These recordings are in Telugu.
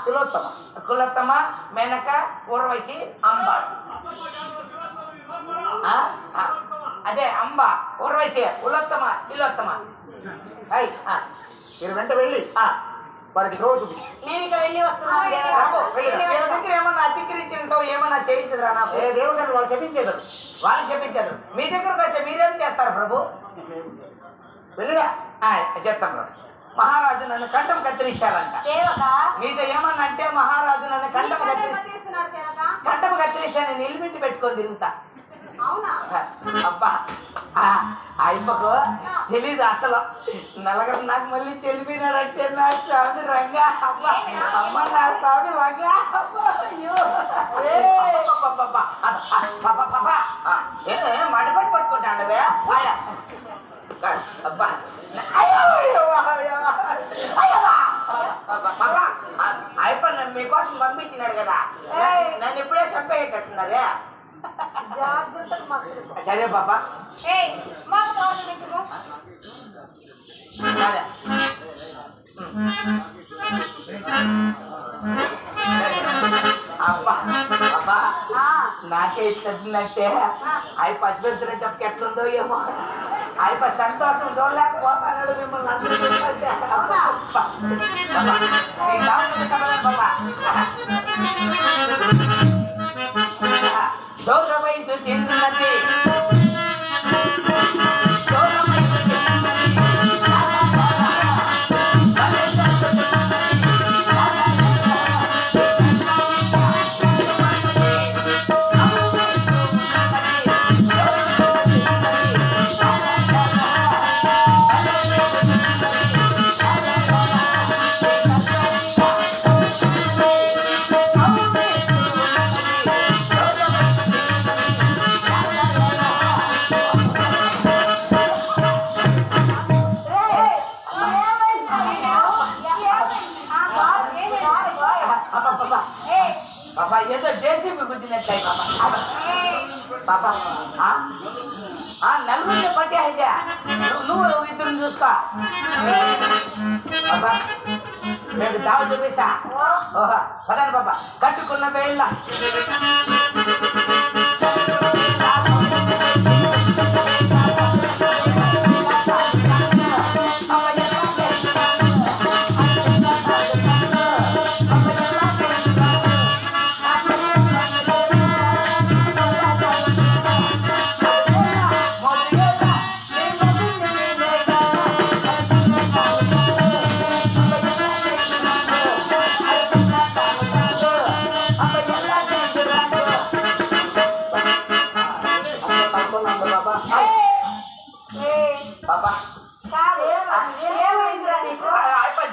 కులోత్తమ కులోత్తమ మేనక ఊర్వశి అంబ అదే అంబ ఊర్వశి కులోత్తమ తిలోత్తమ మీరు వెంట వెళ్ళి వారికి రోజు ఏమన్నా అధికరించడంతో ఏమన్నా చేయించదురా నాకు ఏ దేవుడు వాళ్ళు శపించేది వాళ్ళు చెప్పించారు మీ దగ్గరకు వస్తే మీరేం చేస్తారు ప్రభు వెళ్ళిరా చెప్తాం మహారాజు నన్ను కంఠం కత్తిరిస్తాడంట మీతో ఏమన్నా అంటే మహారాజు నన్ను కంఠం కత్తిరిస్తా నేను నిలిమిట్టి పెట్టుకొని తిరుగుతా అబ్బా అయ్యకు తెలీదు అసలు నలగరు నాకు మళ్ళీ చెల్లిపోయినాడంటే నా స్వామి రంగా అబ్బా అమ్మ నా స్వామి రంగా మడపడి పట్టుకుంటాండవే అబ్బా అయిపో మీకోసం పంపించినాడు కదా నన్ను ఇప్పుడే చంపేయట్టున్నారే సరే పాపా అబ్బా అబ్బా నాకే ఇట్లంటే అవి పసిపెడుతున్నప్పటికి ఎట్లుందో ఏమో అవి సంతోషం చూడలేకపోతాడు మిమ్మల్ని అందరూ దూర వయసు చిన్నది పాపా ఏదో జేసీబీ గుద్దినట్లయి పాపా నలుగురిని పట్టి అయితే నువ్వు ఇద్దరు చూసుకో బాబా మేము దావ చూపిస్తా ఓహో పదండి బాబా కట్టుకున్న వేళ్ళ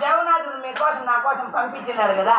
దేవనాథుడు మీకోసం నా కోసం పంపించినాడు కదా.